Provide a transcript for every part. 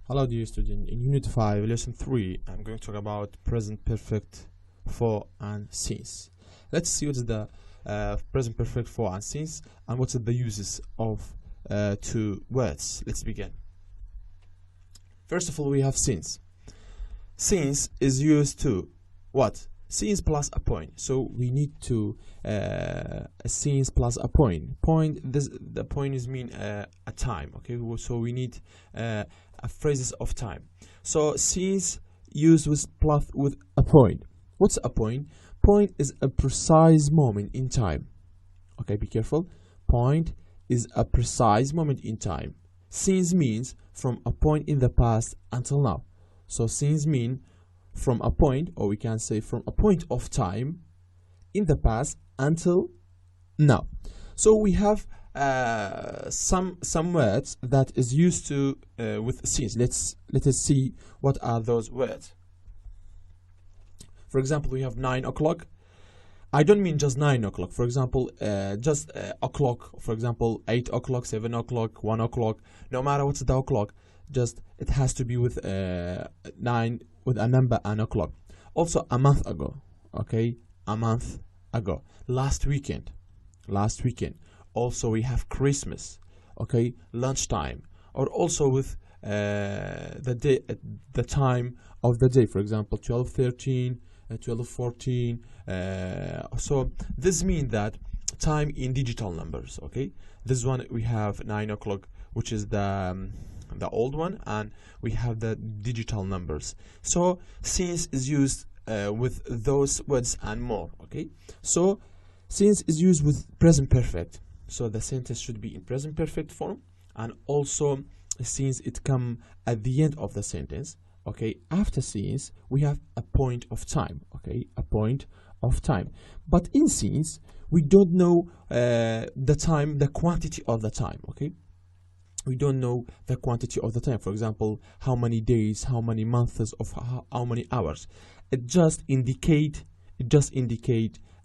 Hello dear student, in Unit 5, Lesson 3, I'm going to talk about present perfect for and since. Let's see what's the present perfect for and since and what's the uses of two words. Let's begin. First of all, we have since. Since is used to what? Since plus a point. So we need to a since plus a point. The point is mean a time. Okay, so we need a phrases of time. So since used with a point. What's a point? Point is a precise moment in time. Okay, be careful. Point is a precise moment in time. Since means from a point in the past until now. So since mean from a point, or we can say from a point of time in the past until now. So we have some words that is used to with since. Let us see what are those words. For example, we have 9 o'clock. I don't mean just 9 o'clock. For example, just o'clock. For example, 8 o'clock, 7 o'clock, 1 o'clock. No matter what's the o'clock, just it has to be with 9 with a number and o'clock. Also, a month ago. Okay, a month ago. Last weekend. Also, we have Christmas. Okay, lunchtime. Or also with the time of the day. For example, 12:13, 12:14. So this means that time in digital numbers. Okay, this one we have 9 o'clock, which is the old one, and we have the digital numbers. So since is used with those words and more. Okay, so since is used with present perfect, so the sentence should be in present perfect form, and also since it come at the end of the sentence. Okay, after since we have a point of time. Okay, a point of time, but in since we don't know the time, the quantity of the time. Okay, we don't know the quantity of the time. For example, how many days, how many months, of how many hours. It just indicate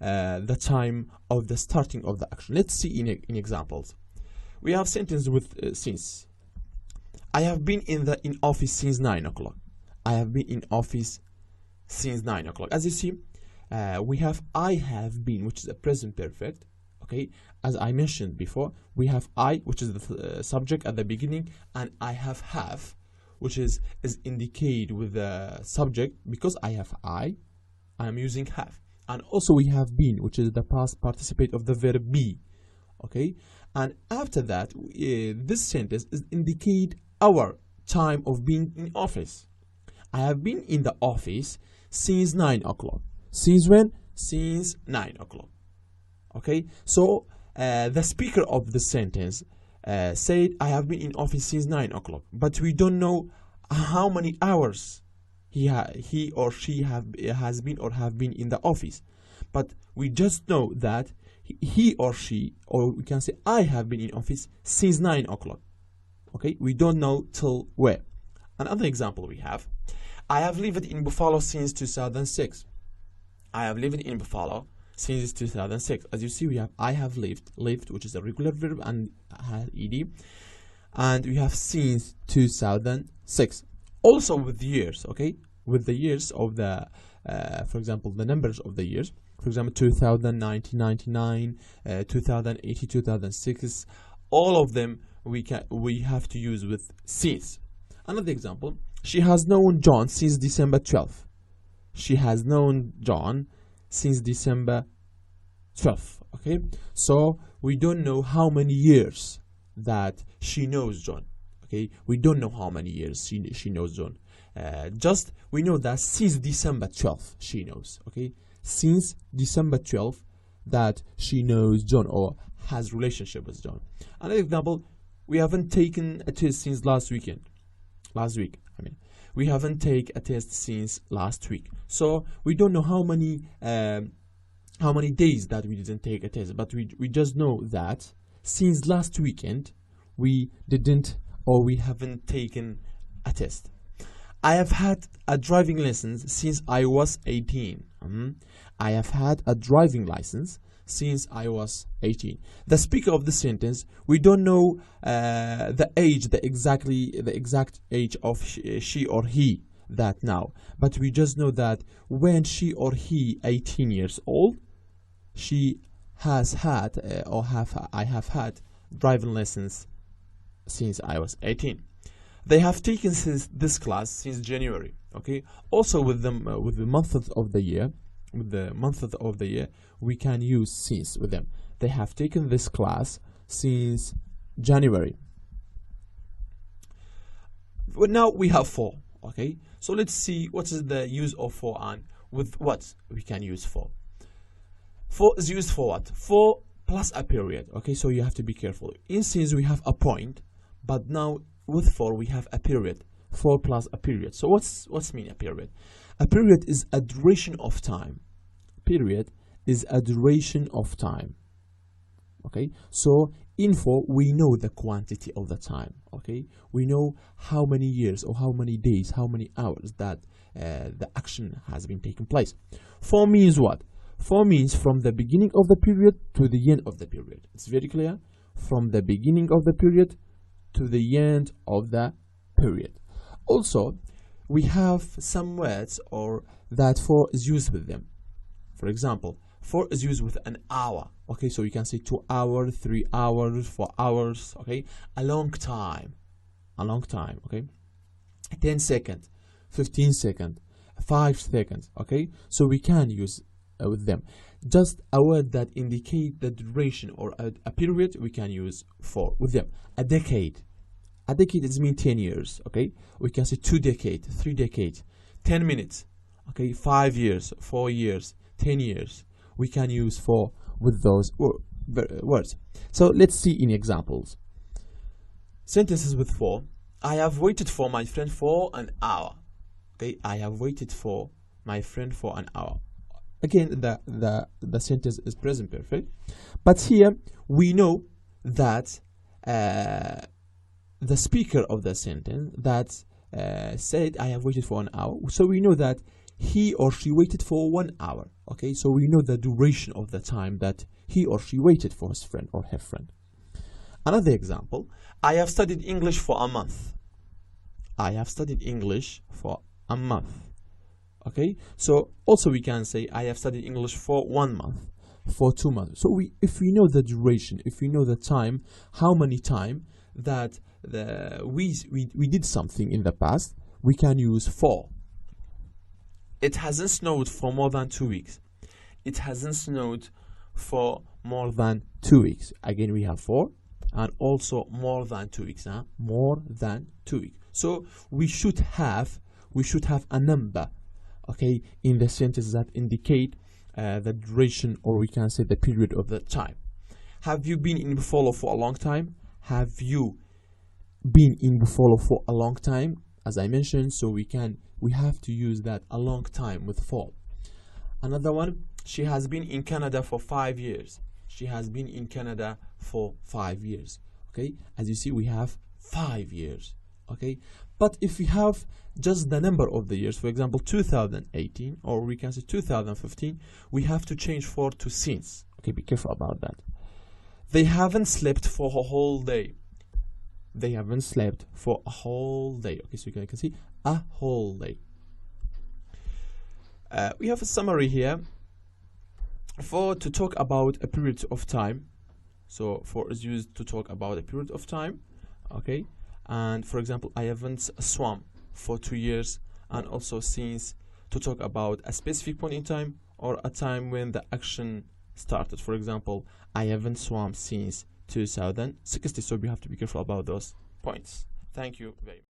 the time of the starting of the action. Let's see in examples. We have sentence with since. I have been in office since 9 o'clock. I have been in office since 9 o'clock. As you see, we have I have been, which is a present perfect. Okay, as I mentioned before, we have I, which is the subject at the beginning, and I have, which is indicated with the subject. Because I have I am using have. And also we have been, which is the past participle of the verb be. Okay, and after that, this sentence is indicate our time of being in office. I have been in the office since 9 o'clock. Since when? Since 9 o'clock. Okay, so the speaker of the sentence said I have been in office since 9 o'clock, but we don't know how many hours he or she has been or have been in the office, but we just know that he or she, or we can say I have been in office since 9 o'clock. Okay, we don't know till where. Another example we have, I have lived in Buffalo since 2006. I have lived in Buffalo since 2006. As you see, we have I have lived, which is a regular verb and has ed, and we have since 2006. Also with years. Okay, with the years of the for example, the numbers of the years. For example, 2000, 1999, 2080, 2006. All of them we have to use with since. Another example, she has known John since December 12th. She has known John since December 12th. Okay, so we don't know how many years that she knows John. Okay, we don't know how many years she knows John. Just we know that since December 12th she knows. Okay, since December 12th that she knows John or has relationship with John. Another example, we haven't taken a test since last week. We haven't taken a test since last week. So we don't know how many days that we didn't take a test, but we just know that since last weekend we didn't or we haven't taken a test. I have had a driving license since I was 18. I have had a driving license since I was 18. The speaker of the sentence, we don't know the age, the exact age of she or he that now, but we just know that when she or he 18 years old, she has had I have had driving lessons since I was 18. They have taken this class since January. Okay. Also with them with the month of the year, we can use since with them. They have taken this class since January. Well, now we have for. Okay. So let's see what is the use of for and with what we can use for. For is used for what? For plus a period. Okay. So you have to be careful. In since we have a point, but now with for we have a period. For plus a period. So what's mean a period? A period is a duration of time. Period is a duration of time. Okay. So in for we know the quantity of the time. Okay. We know how many years or how many days, how many hours that the action has been taking place. For means what? For means from the beginning of the period to the end of the period. It's very clear. From the beginning of the period to the end of the period. Also, we have some words or that for is used with them. For example, for is used with an hour. Okay, so you can say 2 hours, 3 hours, 4 hours. Okay, a long time. Okay, 10 seconds, 15 seconds, 5 seconds. Okay, so we can use with them. Just a word that indicate the duration or a period, we can use for with them. A decade. A decade is mean 10 years. Okay, we can say 2 decades, 3 decades, 10 minutes. Okay, 5 years, 4 years, 10 years. We can use for with those words. So let's see in examples. Sentences with for. I have waited for my friend for an hour. Okay, I have waited for my friend for an hour. Again, the sentence is present perfect, but here we know that the speaker of the sentence that said I have waited for an hour, so we know that he or she waited for 1 hour. Okay, so we know the duration of the time that he or she waited for his friend or her friend. Another example, I have studied English for a month. I have studied English for a month. Okay, so also we can say I have studied English for 1 month, for 2 months. So if we know the duration, if we know the time, how many time that we did something in the past, we can use for. It hasn't snowed for more than 2 weeks. It hasn't snowed for more than 2 weeks. Again, we have for and also more than 2 weeks. More than 2 weeks. So we should have a number. Okay, in the sentence that indicate the duration, or we can say the period of the time. Have you been in Buffalo for a long time? Have you been in Buffalo for a long time? As I mentioned, so we have to use that a long time with for. Another one, she has been in Canada for 5 years. She has been in Canada for 5 years. Okay, as you see, we have 5 years. Okay, but if we have just the number of the years, for example 2018, or we can say 2015, we have to change for to since. Okay, be careful about that. They haven't slept for a whole day. They haven't slept for a whole day. Okay, so you can see a whole day. We have a summary here for to talk about a period of time. So for is used to talk about a period of time. Okay, and for example, I haven't swum for 2 years, and also since to talk about a specific point in time or a time when the action started. For example, I haven't swum since 2016. So we have to be careful about those points. Thank you very much.